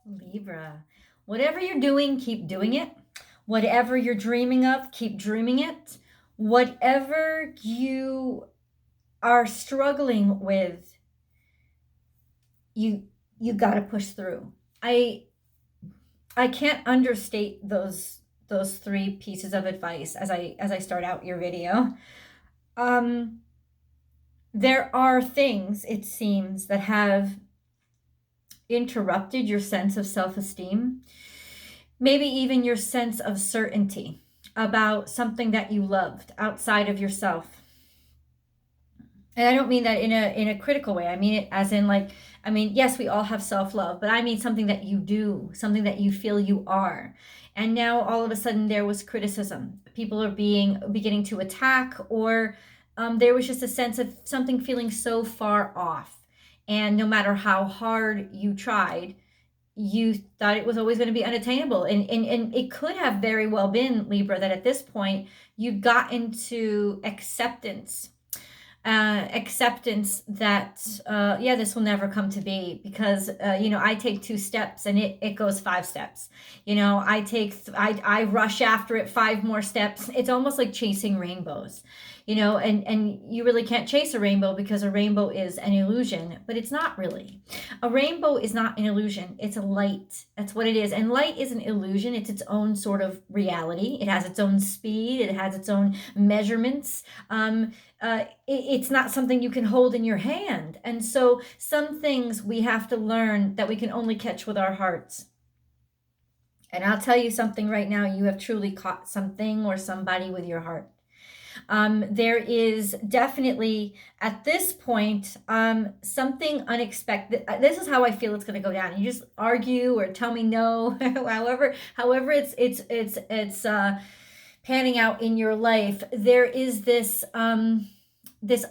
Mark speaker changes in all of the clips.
Speaker 1: Libra, whatever you're doing, keep doing it. Whatever you're dreaming of, keep dreaming it. Whatever you are struggling with, you you got to push through. I can't understate those three pieces of advice as I start out your video. Um there are things, it seems, that have interrupted your sense of self-esteem, maybe even your sense of certainty about something that you loved outside of yourself. And I don't mean that in a critical way. I mean it as in, like, I mean, yes, we all have self-love, but I mean something that you do, something that you feel you are. And now all of a sudden there was criticism. People are beginning to attack, or there was just a sense of something feeling so far off. And no matter how hard you tried, you thought it was always going to be unattainable. And it could have very well been, Libra, that at this point you'd got into acceptance that yeah, this will never come to be, because I take 2 steps and it goes 5 steps. I rush after it 5 more steps. It's almost like chasing rainbows. And you really can't chase a rainbow, because a rainbow is an illusion, but it's not really. A rainbow is not an illusion. It's a light. That's what it is. And light is an illusion. It's its own sort of reality. It has its own speed. It has its own measurements. It's not something you can hold in your hand. And so some things we have to learn that we can only catch with our hearts. And I'll tell you something right now, you have truly caught something or somebody with your heart. There is definitely at this point something unexpected. This is how I feel it's going to go down. You just argue or tell me no, however it's panning out in your life. There is this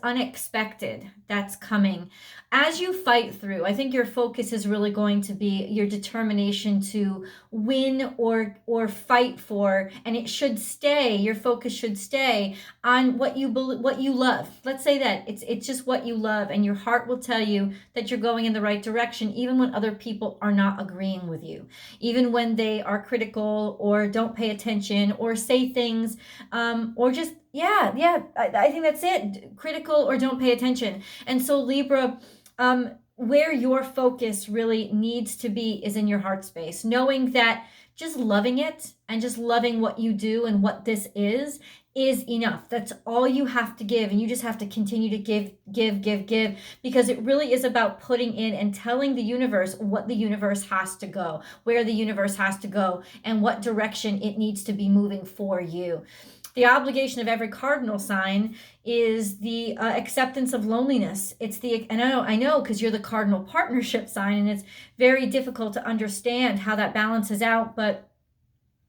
Speaker 1: unexpected that's coming as you fight through. I think your focus is really going to be your determination to win or fight for, and your focus should stay on what you love. Let's say that it's just what you love, and your heart will tell you that you're going in the right direction, even when other people are not agreeing with you, even when they are critical or don't pay attention or say things, or just I think that's it. Critical or don't pay attention. And so Libra, where your focus really needs to be is in your heart space, knowing that just loving it and just loving what you do and what this is enough. That's all you have to give. And you just have to continue to give, because it really is about putting in and telling the universe what the universe has to go, where the universe has to go, and what direction it needs to be moving for you. The obligation of every cardinal sign is the acceptance of loneliness. And I know, because you're the cardinal partnership sign, and it's very difficult to understand how that balances out, but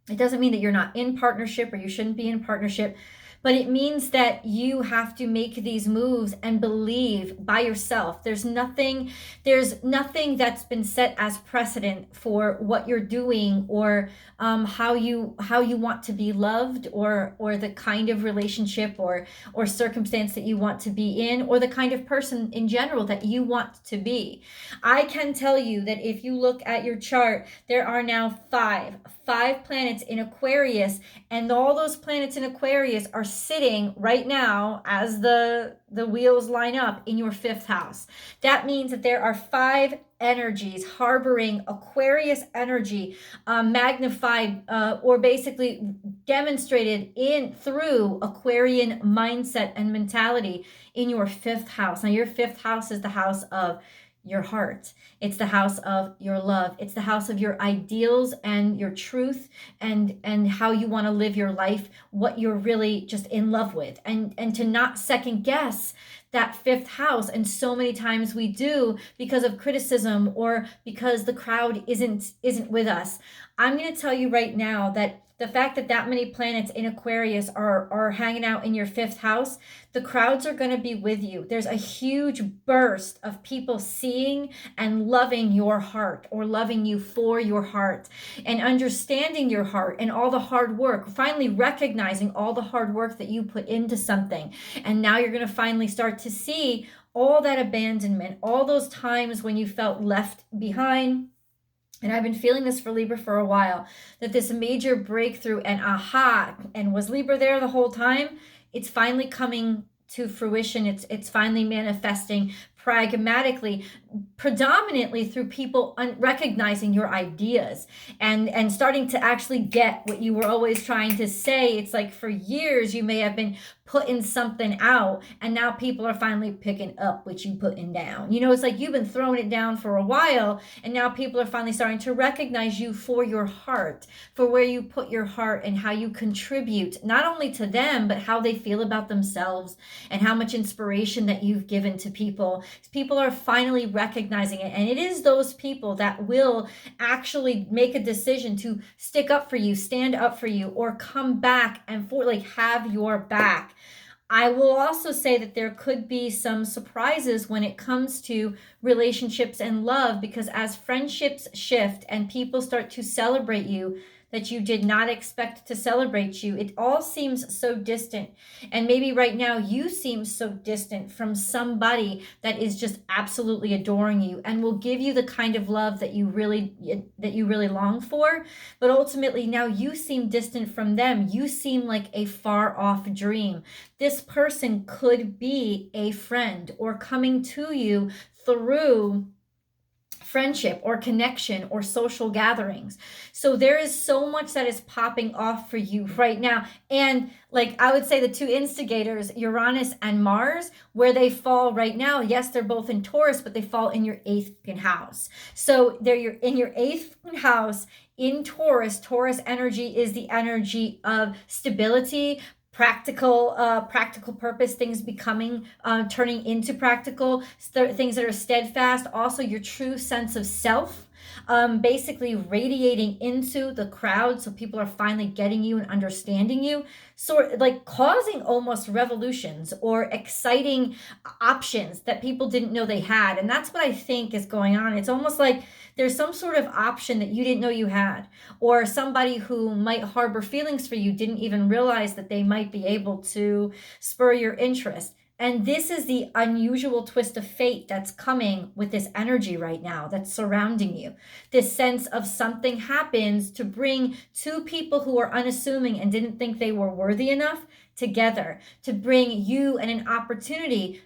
Speaker 1: it doesn't mean that you're not in partnership or you shouldn't be in partnership. But it means that you have to make these moves and believe by yourself. There's nothing that's been set as precedent for what you're doing, or how you want to be loved, or the kind of relationship or circumstance that you want to be in, or the kind of person in general that you want to be. I can tell you that if you look at your chart, there are now five planets in Aquarius, and all those planets in Aquarius are sitting right now, as the wheels line up, in your 5th house. That means that there are 5 energies harboring Aquarius energy, magnified or basically demonstrated through Aquarian mindset and mentality in your 5th house. Now, your 5th house is the house of your heart. It's the house of your love. It's the house of your ideals and your truth, and how you want to live your life, what you're really just in love with, and to not second guess that 5th house. And so many times we do, because of criticism or because the crowd isn't with us. I'm going to tell you right now that the fact that many planets in Aquarius are hanging out in your 5th house, the crowds are going to be with you. There's a huge burst of people seeing and loving your heart, or loving you for your heart, and understanding your heart and all the hard work, finally recognizing all the hard work that you put into something. And now you're going to finally start to see all that abandonment, all those times when you felt left behind, and I've been feeling this for Libra for a while, that this major breakthrough and aha, and was Libra there the whole time? It's finally coming to fruition. It's finally manifesting pragmatically, predominantly through people recognizing your ideas and starting to actually get what you were always trying to say. It's like for years you may have been putting something out, and now people are finally picking up what you putting down. You know, it's like you've been throwing it down for a while, and now people are finally starting to recognize you for your heart, for where you put your heart and how you contribute not only to them but how they feel about themselves and how much inspiration that you've given to people. People are finally recognizing it, and it is those people that will actually make a decision to stick up for you, stand up for you, or come back and have your back. I will also say that there could be some surprises when it comes to relationships and love, because as friendships shift and people start to celebrate you that you did not expect to celebrate you, it all seems so distant. And maybe right now you seem so distant from somebody that is just absolutely adoring you and will give you the kind of love that you really long for. But ultimately now you seem distant from them. You seem like a far off dream. This person could be a friend or coming to you through friendship or connection or social gatherings. So there is so much that is popping off for you right now. And like I would say the two instigators, Uranus and Mars, where they fall right now, yes, they're both in Taurus, but they fall in your 8th house. So you're in your 8th house in Taurus. Taurus energy is the energy of stability, practical purpose, things becoming turning into practical things that are steadfast. Also your true sense of self, basically radiating into the crowd, so people are finally getting you and understanding you, sort like causing almost revolutions or exciting options that people didn't know they had. And that's what I think is going on. It's almost like there's some sort of option that you didn't know you had, or somebody who might harbor feelings for you didn't even realize that they might be able to spur your interest. And this is the unusual twist of fate that's coming with this energy right now that's surrounding you. This sense of something happens to bring two people who are unassuming and didn't think they were worthy enough together, to bring you and an opportunity.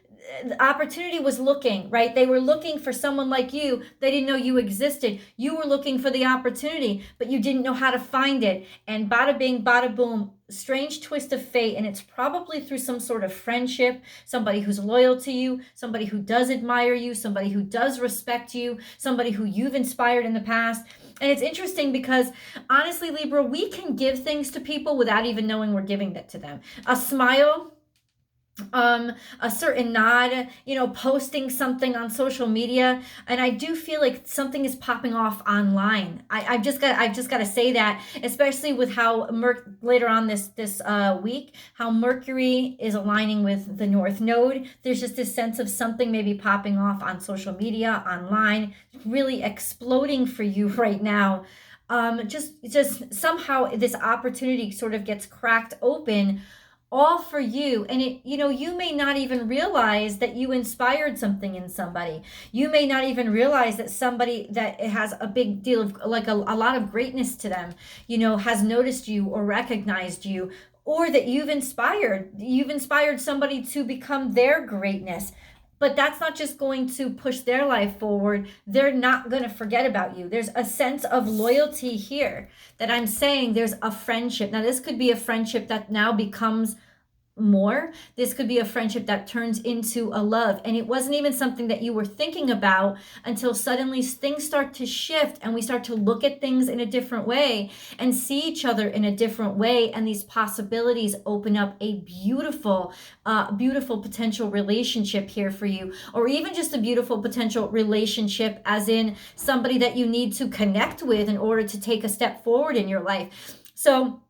Speaker 1: The opportunity was looking, right? They were looking for someone like you. They didn't know you existed. You were looking for the opportunity, but you didn't know how to find it. And bada bing, bada boom, strange twist of fate. And it's probably through some sort of friendship, somebody who's loyal to you, somebody who does admire you, somebody who does respect you, somebody who you've inspired in the past. And it's interesting because honestly, Libra, we can give things to people without even knowing we're giving it to them. A smile, a certain nod, posting something on social media. And I do feel like something is popping off online. I've just got to say that, especially with how later on this week, how Mercury is aligning with the North Node. There's just this sense of something maybe popping off on social media, online, really exploding for you right now. Just somehow this opportunity sort of gets cracked open, all for you. And you may not even realize that you inspired something in somebody. You may not even realize that somebody that has a big deal of like a lot of greatness to them, has noticed you or recognized you, or that you've inspired somebody to become their greatness. But that's not just going to push their life forward. They're not going to forget about you. There's a sense of loyalty here that I'm saying there's a friendship. Now, this could be a friendship that now becomes more. This could be a friendship that turns into a love. And it wasn't even something that you were thinking about until suddenly things start to shift and we start to look at things in a different way and see each other in a different way. And these possibilities open up a beautiful potential relationship here for you, or even just a beautiful potential relationship as in somebody that you need to connect with in order to take a step forward in your life. So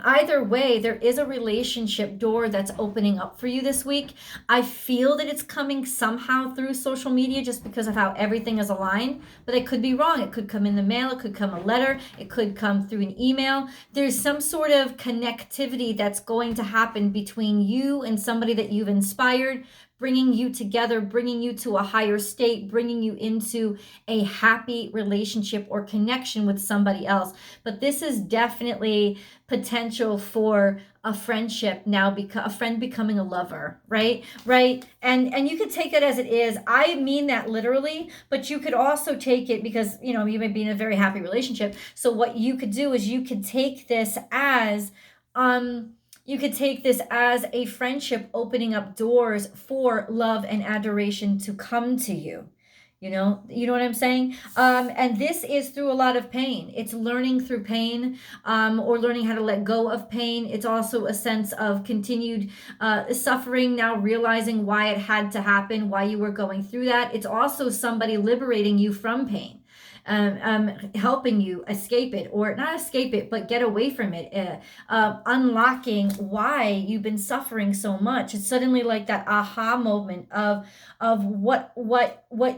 Speaker 1: either way, there is a relationship door that's opening up for you this week. I feel that it's coming somehow through social media just because of how everything is aligned, but it could be wrong. It could come in the mail. It could come a letter. It could come through an email. There's some sort of connectivity that's going to happen between you and somebody that you've inspired, bringing you together, bringing you to a higher state, bringing you into a happy relationship or connection with somebody else. But this is definitely potential for a friendship now, a friend becoming a lover, right? And you could take it as it is. I mean that literally, but you could also take it because, you may be in a very happy relationship. So what you could do is you could take this as a friendship opening up doors for love and adoration to come to you. You know what I'm saying? And this is through a lot of pain. It's learning through pain, or learning how to let go of pain. It's also a sense of continued suffering, now realizing why it had to happen, why you were going through that. It's also somebody liberating you from pain. Helping you escape it, or not escape it, but get away from it, unlocking why you've been suffering so much. It's suddenly like that aha moment of what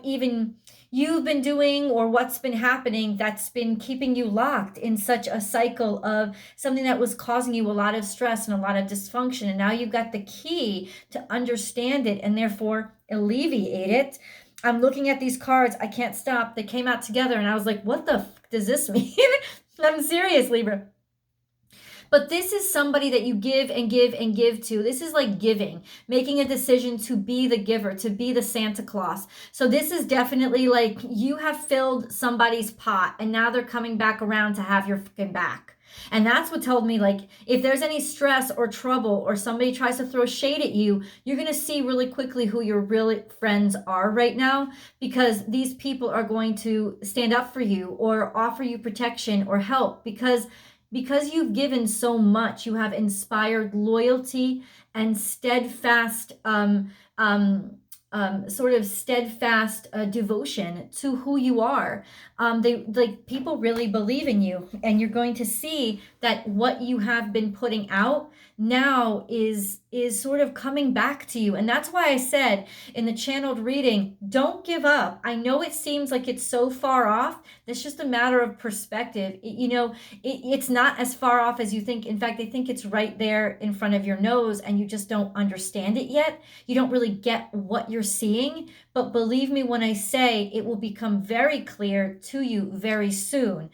Speaker 1: even you've been doing or what's been happening that's been keeping you locked in such a cycle of something that was causing you a lot of stress and a lot of dysfunction. And now you've got the key to understand it and therefore alleviate it. I'm looking at these cards. I can't stop. They came out together and I was like, what the fuck does this mean? I'm serious, Libra. But this is somebody that you give and give and give to. This is like giving, making a decision to be the giver, to be the Santa Claus. So this is definitely like you have filled somebody's pot and now they're coming back around to have your fucking back. And that's what told me, like, if there's any stress or trouble or somebody tries to throw shade at you, you're going to see really quickly who your real friends are right now, because these people are going to stand up for you or offer you protection or help because you've given so much. You have inspired loyalty and steadfast devotion to who you are. People really believe in you, and you're going to see that what you have been putting out now is sort of coming back to you. And that's why I said in the channeled reading, don't give up. I know it seems like it's so far off. That's just a matter of perspective. It's not as far off as you think. In fact, I think it's right there in front of your nose and you just don't understand it yet. You don't really get what you're seeing, but believe me when I say it will become very clear to you very soon.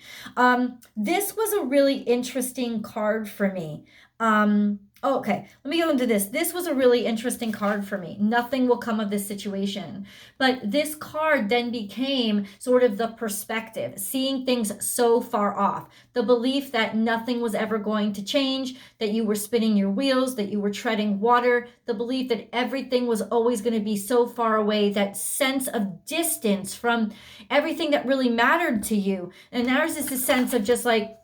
Speaker 1: This was a really interesting card for me. Okay, let me go into this. This was a really interesting card for me. Nothing will come of this situation. But this card then became sort of the perspective, seeing things so far off. The belief that nothing was ever going to change, that you were spinning your wheels, that you were treading water, the belief that everything was always going to be so far away, that sense of distance from everything that really mattered to you. And there's this sense of just like,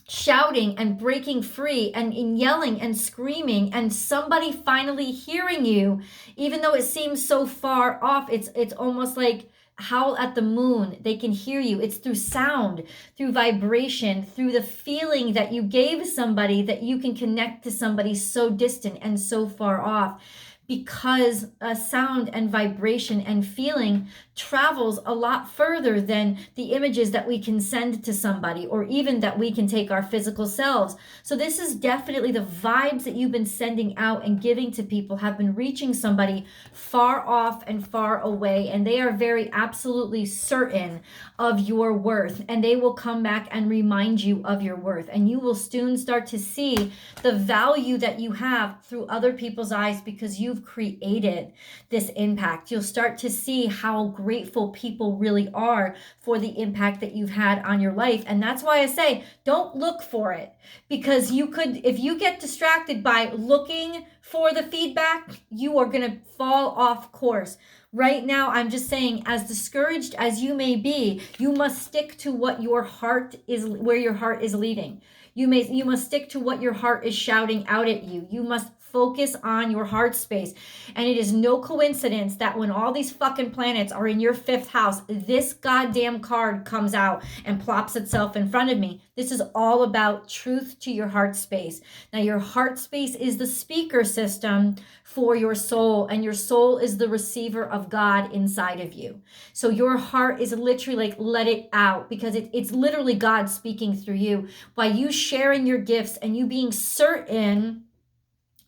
Speaker 1: shouting and breaking free and yelling and screaming and somebody finally hearing you, even though it seems so far off. It's almost like howl at the moon. They can hear you. It's through sound, through vibration, through the feeling that you gave somebody, that you can connect to somebody so distant and so far off, because sound and vibration and feeling travels a lot further than the images that we can send to somebody, or even that we can take our physical selves. So this is definitely the vibes that you've been sending out and giving to people have been reaching somebody far off and far away, and they are very absolutely certain of your worth, and they will come back and remind you of your worth, and you will soon start to see the value that you have through other people's eyes because you've created this impact. You'll start to see how grateful people really are for the impact that you've had on your life. And that's why I say, don't look for it, because you could, if you get distracted by looking for the feedback, you are going to fall off course. Right now, I'm just saying, as discouraged as you may be, you must stick to what your heart is, where your heart is leading. You must stick to what your heart is shouting out at you. You must focus on your heart space. And it is no coincidence that when all these fucking planets are in your 5th house, this goddamn card comes out and plops itself in front of me. This is all about truth to your heart space. Now, your heart space is the speaker system for your soul, and your soul is the receiver of God inside of you. So your heart is literally like, let it out, because it's literally God speaking through you by you sharing your gifts and you being certain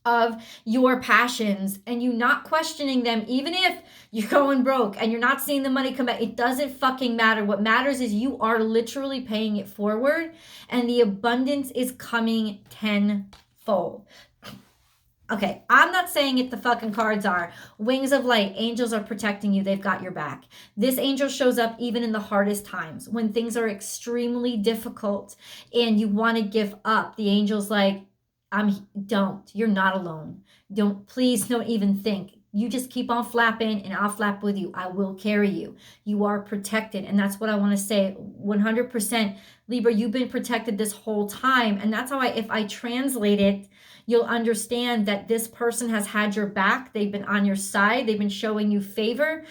Speaker 1: of your passions and you not questioning them, even if you're going broke and you're not seeing the money come back. It doesn't fucking matter. What matters is you are literally paying it forward and the abundance is coming tenfold. Okay, I'm not saying it, the fucking cards are. Wings of light, angels are protecting you. They've got your back. This angel shows up even in the hardest times when things are extremely difficult and you want to give up. The angel's like, don't. You're not alone. Please don't even think. You just keep on flapping and I'll flap with you. I will carry you. You are protected. And that's what I want to say. 100% Libra, you've been protected this whole time. And that's how if I translate it, you'll understand that this person has had your back. They've been on your side. They've been showing you favor.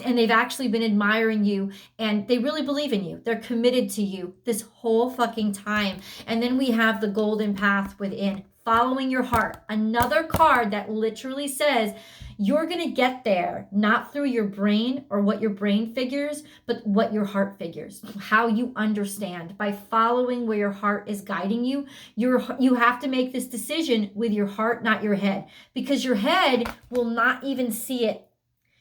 Speaker 1: And they've actually been admiring you and they really believe in you. They're committed to you this whole fucking time. And then we have the golden path within, following your heart. Another card that literally says you're going to get there, not through your brain or what your brain figures, but what your heart figures, how you understand. By following where your heart is guiding you, you have to make this decision with your heart, not your head, because your head will not even see it.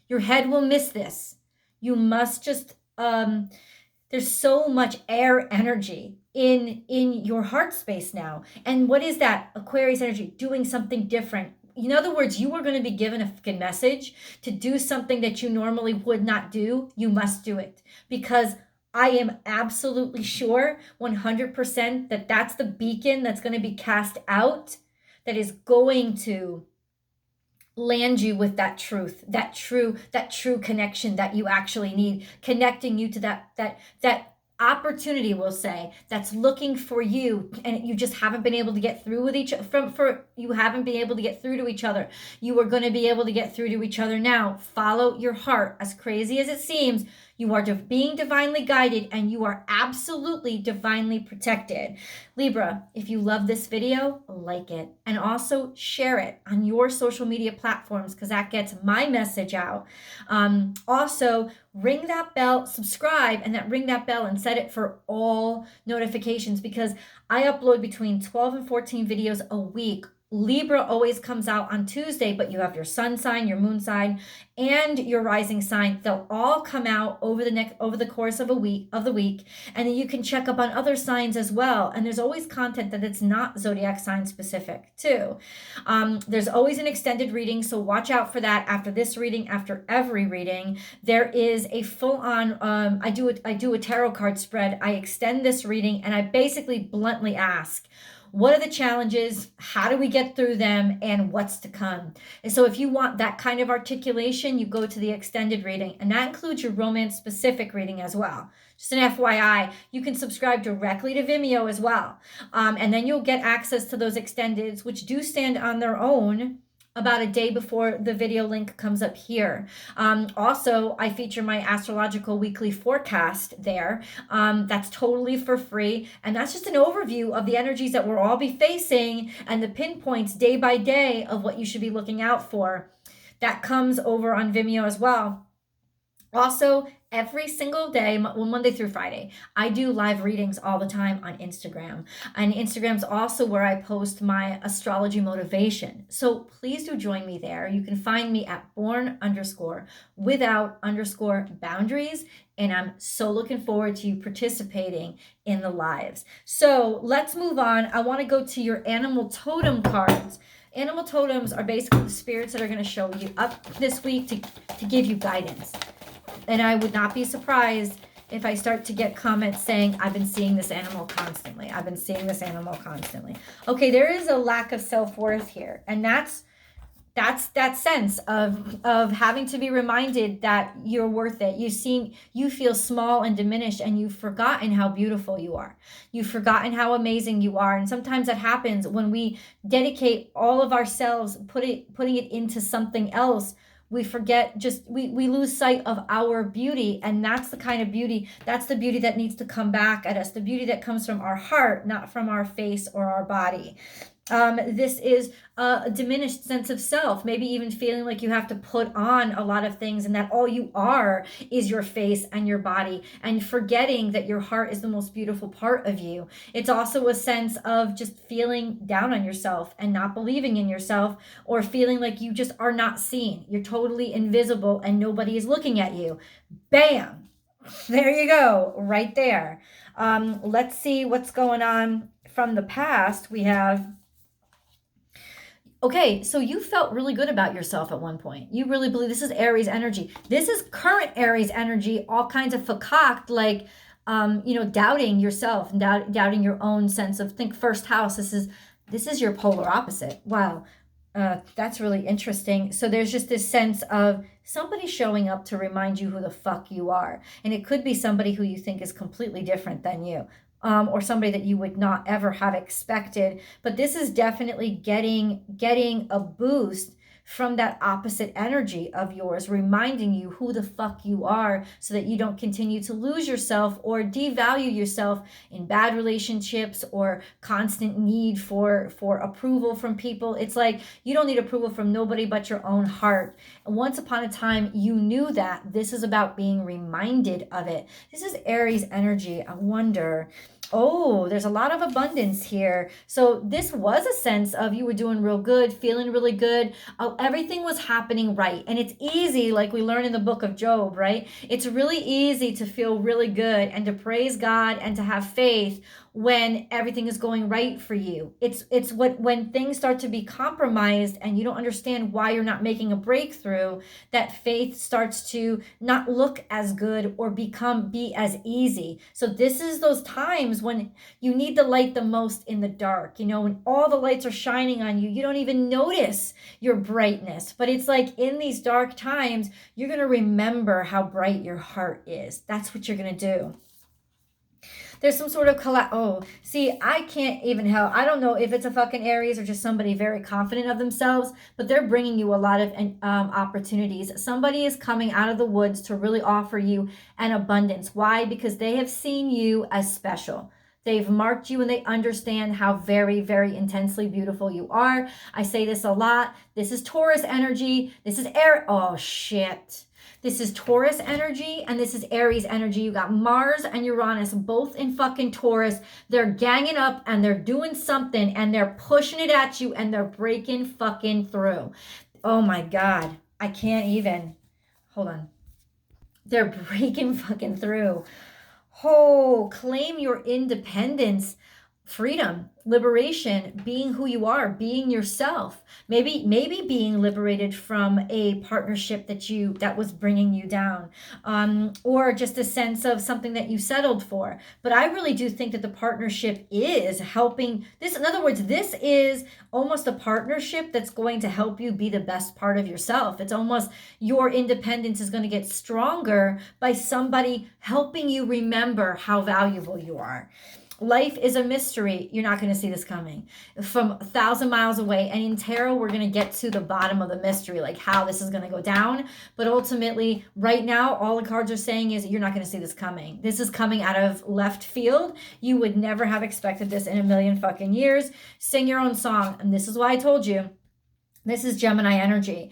Speaker 1: Your head will miss this. You must just, there's so much air energy in your heart space now. And what is that? Aquarius energy, doing something different. In other words, you are going to be given a fucking message to do something that you normally would not do. You must do it, because I am absolutely sure 100% that that's the beacon that's going to be cast out that is going to land you with that truth, that true connection that you actually need, connecting you to that opportunity, we'll say, that's looking for you, and you just haven't been able to get through with you haven't been able to get through to each other. You are going to be able to get through to each other now. Follow your heart. As crazy as it seems, you are being divinely guided and you are absolutely divinely protected. Libra, if you love this video, like it and also share it on your social media platforms, because that gets my message out. Also, ring that bell, subscribe, and ring that bell and set it for all notifications, because I upload between 12 and 14 videos a week. Libra always comes out on Tuesday, but you have your sun sign, your moon sign, and your rising sign. They'll all come out over the course of the week, and then you can check up on other signs as well. And there's always content that it's not zodiac sign specific too. There's always an extended reading, so watch out for that. After this reading, after every reading, there is a full-on. I do a tarot card spread. I extend this reading, and I basically bluntly ask, what are the challenges? How do we get through them? And what's to come? And so if you want that kind of articulation, you go to the extended reading, and that includes your romance specific reading as well. Just an FYI, you can subscribe directly to Vimeo as well. And then you'll get access to those extendeds, which do stand on their own about a day before the video link comes up here. Also, I feature my astrological weekly forecast there. That's totally for free. And that's just an overview of the energies that we'll all be facing and the pinpoints day by day of what you should be looking out for. That comes over on Vimeo as well. Also, every single day, Monday through Friday, I do live readings all the time on Instagram. And Instagram's also where I post my astrology motivation. So please do join me there. You can find me at born_without_boundaries. And I'm so looking forward to you participating in the lives. So let's move on. I want to go to your animal totem cards. Animal totems are basically the spirits that are going to show you up this week to give you guidance. And I would not be surprised if I start to get comments saying, I've been seeing this animal constantly. I've been seeing this animal constantly. Okay, there is a lack of self-worth here. And that's that sense of having to be reminded that you're worth it. You feel small and diminished, and you've forgotten how beautiful you are. You've forgotten how amazing you are. And sometimes that happens when we dedicate all of ourselves, putting it into something else. We forget, we lose sight of our beauty. And that's the kind of beauty, that's the beauty that needs to come back at us. The beauty that comes from our heart, not from our face or our body. This is a diminished sense of self, maybe even feeling like you have to put on a lot of things and that all you are is your face and your body, and forgetting that your heart is the most beautiful part of you. It's also a sense of just feeling down on yourself and not believing in yourself, or feeling like you just are not seen. You're totally invisible and nobody is looking at you. Bam! There you go, right there. Let's see what's going on from the past. We have, okay, so you felt really good about yourself at one point. You really believe this is Aries energy. This is current Aries energy, all kinds of fakaked, like, doubting yourself and doubting your own sense of, think first house. This is your polar opposite. Wow. That's really interesting. So there's just this sense of somebody showing up to remind you who the fuck you are. And it could be somebody who you think is completely different than you. Or somebody that you would not ever have expected. But this is definitely getting a boost from that opposite energy of yours, reminding you who the fuck you are, so that you don't continue to lose yourself or devalue yourself in bad relationships or constant need for approval from people. It's like you don't need approval from nobody but your own heart. And once upon a time, you knew that. This is about being reminded of it. This is Aries energy. I wonder. Oh, there's a lot of abundance here. So this was a sense of you were doing real good, feeling really good. Everything was happening right. And it's easy, like we learn in the book of Job, right? It's really easy to feel really good and to praise God and to have faith when everything is going right for you. It's when things start to be compromised and you don't understand why you're not making a breakthrough, that faith starts to not look as good or be as easy. So this is those times when you need the light the most in the dark. When all the lights are shining on you, you don't even notice your brightness. But it's like in these dark times, you're going to remember how bright your heart is. That's what you're going to do. There's some sort of I can't even help. I don't know if it's a fucking Aries or just somebody very confident of themselves, but they're bringing you a lot of opportunities. Somebody is coming out of the woods to really offer you an abundance. Why? Because they have seen you as special. They've marked you and they understand how very, very intensely beautiful you are. I say this a lot. This is Taurus energy. This is oh shit. This is Taurus energy and this is Aries energy. You got Mars and Uranus both in fucking Taurus. They're ganging up and they're doing something and they're pushing it at you and they're breaking fucking through. Oh my God. I can't even. Hold on. They're breaking fucking through. Oh, claim your independence, freedom, liberation, being who you are, being yourself. Maybe being liberated from a partnership that was bringing you down, or just a sense of something that you settled for. But I really do think that the partnership is helping this. In other words, this is almost a partnership that's going to help you be the best part of yourself. It's almost your independence is going to get stronger by somebody helping you remember how valuable you are. Life is a mystery. You're not going to see this coming from 1,000 miles away. And in tarot, we're going to get to the bottom of the mystery, like how this is going to go down. But ultimately, right now, all the cards are saying is you're not going to see this coming. This is coming out of left field. You would never have expected this in a million fucking years. Sing your own song. And this is why I told you, this is Gemini energy.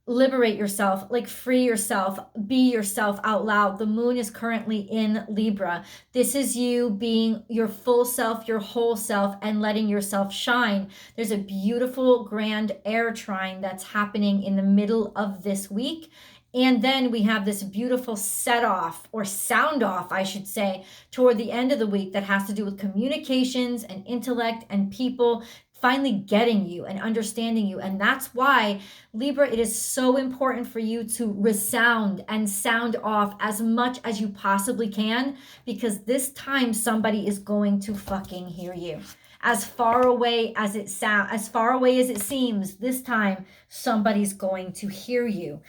Speaker 1: Liberate yourself, like free yourself, be yourself out loud. The moon is currently in Libra. This is you being your full self, your whole self, and letting yourself shine. There's a beautiful grand air trine that's happening in the middle of this week. And then we have this beautiful set off, or sound off, I should say, toward the end of the week that has to do with communications and intellect and people finally getting you and understanding you. And that's why, Libra, it is so important for you to resound and sound off as much as you possibly can, because this time somebody is going to fucking hear you. As far away as it seems, this time somebody's going to hear you.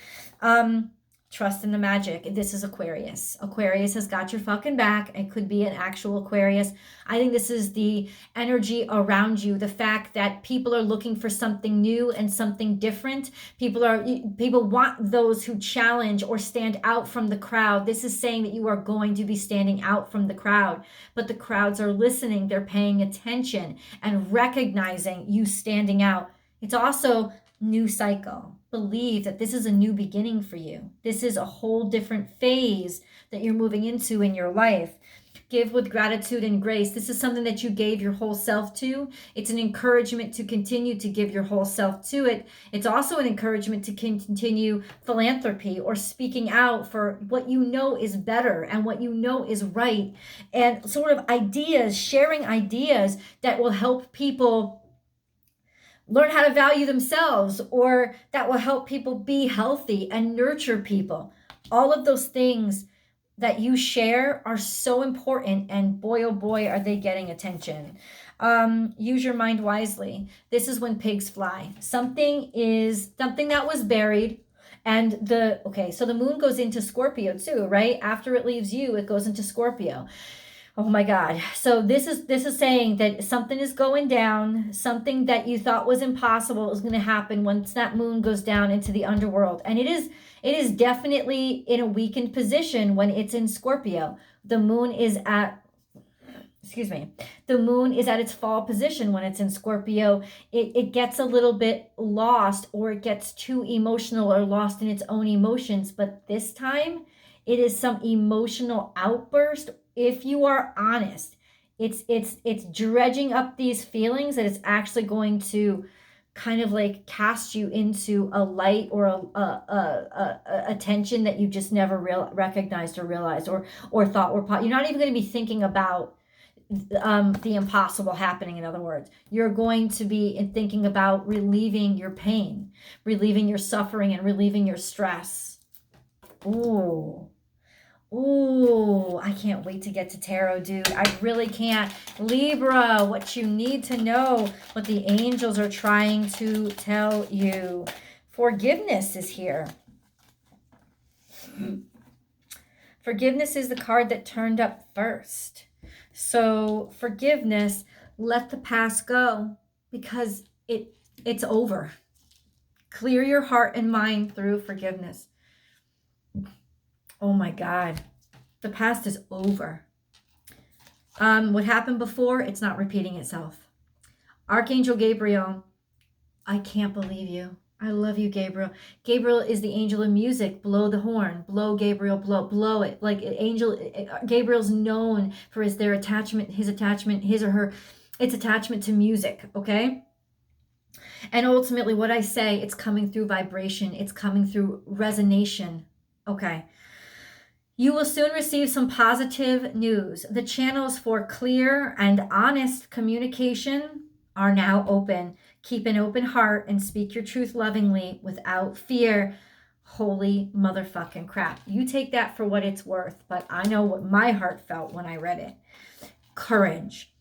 Speaker 1: Trust in the magic. This is Aquarius. Aquarius has got your fucking back. It could be an actual Aquarius. I think this is the energy around you. The fact that people are looking for something new and something different. People want those who challenge or stand out from the crowd. This is saying that you are going to be standing out from the crowd, but the crowds are listening. They're paying attention and recognizing you standing out. It's also new cycle. Believe that this is a new beginning for you. This is a whole different phase that you're moving into in your life. Give with gratitude and grace. This is something that you gave your whole self to. It's an encouragement to continue to give your whole self to it. It's also an encouragement to continue philanthropy or speaking out for what you know is better and what you know is right, and sort of ideas, sharing ideas that will help people learn how to value themselves, or that will help people be healthy and nurture people. All of those things that you share are so important, and boy, oh boy, are they getting attention. Use your mind wisely. This is when pigs fly. Something that was buried. And so the moon goes into Scorpio too, right? After it leaves you, it goes into Scorpio. Oh my God. So this is saying that something is going down, something that you thought was impossible is going to happen once that moon goes down into the underworld. And it is definitely in a weakened position when it's in Scorpio. The moon is at its fall position when it's in Scorpio. It gets a little bit lost, or it gets too emotional or lost in its own emotions. But this time it is some emotional outburst. If you are honest, it's dredging up these feelings that it's actually going to kind of like cast you into a light or a tension that you just never recognized or realized or thought were possible. You're not even going to be thinking about the impossible happening. In other words, you're going to be thinking about relieving your pain, relieving your suffering, and relieving your stress. Ooh, I can't wait to get to tarot, dude. I really can't. Libra, what you need to know, what the angels are trying to tell you. Forgiveness is here. Forgiveness is the card that turned up first. So forgiveness, let the past go, because it's over. Clear your heart and mind through forgiveness. Oh my God, the past is over. What happened before, it's not repeating itself. Archangel Gabriel, I can't believe you. I love you, Gabriel. Gabriel is the angel of music. Blow the horn. Blow, Gabriel, blow it. Like Gabriel's known for his attachment to music, okay? And ultimately what I say, it's coming through vibration. It's coming through resonation, okay? You will soon receive some positive news. The channels for clear and honest communication are now open. Keep an open heart and speak your truth lovingly without fear. Holy motherfucking crap. You take that for what it's worth, but I know what my heart felt when I read it. Courage.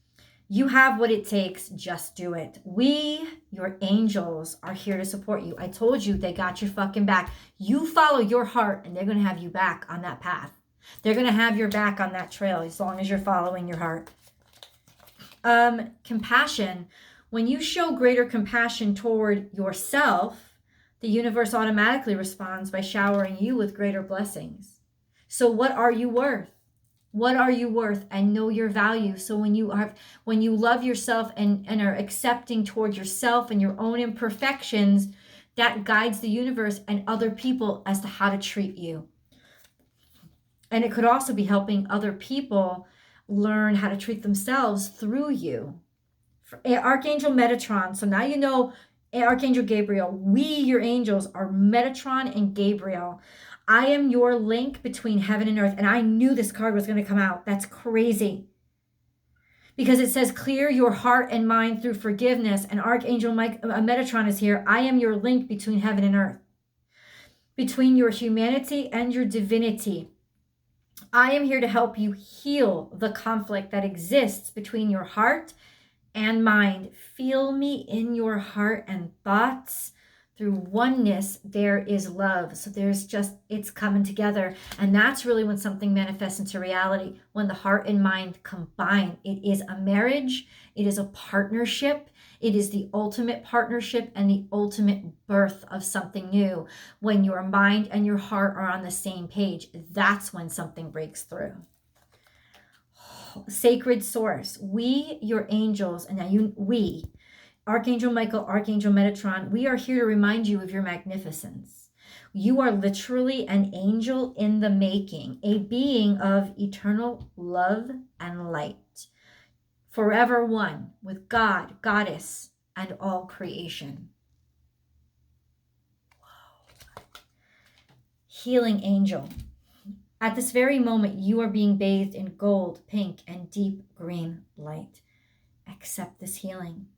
Speaker 1: You have what it takes. Just do it. We, your angels, are here to support you. I told you they got your fucking back. You follow your heart and they're going to have you back on that path. They're going to have your back on that trail as long as you're following your heart. Compassion. When you show greater compassion toward yourself, the universe automatically responds by showering you with greater blessings. So what are you worth? What are you worth? And know your value. So when you love yourself and are accepting toward yourself and your own imperfections, that guides the universe and other people as to how to treat you. And it could also be helping other people learn how to treat themselves through you. Archangel Metatron. So now you know Archangel Gabriel. We, your angels, are Metatron and Gabriel. I am your link between heaven and earth. And I knew this card was going to come out. That's crazy. Because it says, clear your heart and mind through forgiveness. And Archangel Metatron is here. I am your link between heaven and earth. Between your humanity and your divinity. I am here to help you heal the conflict that exists between your heart and mind. Feel me in your heart and thoughts. Through oneness, there is love. So there's just, it's coming together. And that's really when something manifests into reality, when the heart and mind combine. It is a marriage, it is a partnership, it is the ultimate partnership and the ultimate birth of something new. When your mind and your heart are on the same page, that's when something breaks through. Sacred source, we, your angels, and now we, Archangel Michael, Archangel Metatron, we are here to remind you of your magnificence. You are literally an angel in the making, a being of eternal love and light, forever one with God, Goddess, and all creation. Whoa. Healing angel. At this very moment, you are being bathed in gold, pink, and deep green light. Accept this healing.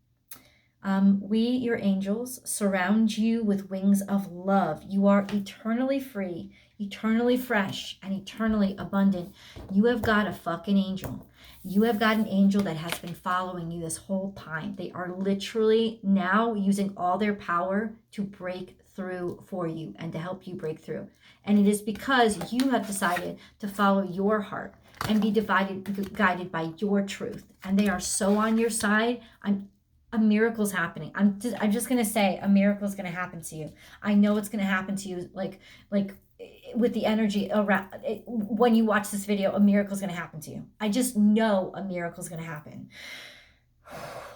Speaker 1: We, your angels, surround you with wings of love. You are eternally free, eternally fresh, and eternally abundant. You have got a fucking angel. You have got an angel that has been following you this whole time. They are literally now using all their power to break through for you and to help you break through. And it is because you have decided to follow your heart and be guided by your truth. And they are so on your side. A miracle's happening. I'm just gonna say a miracle is gonna happen to you. I know it's gonna happen to you, like with the energy around when you watch this video. A miracle is gonna happen to you. I just know a miracle is gonna happen.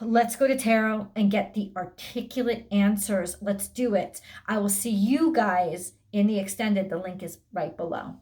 Speaker 1: Let's go to tarot and get the articulate answers. Let's do it. I will see you guys in the extended. The link is right below.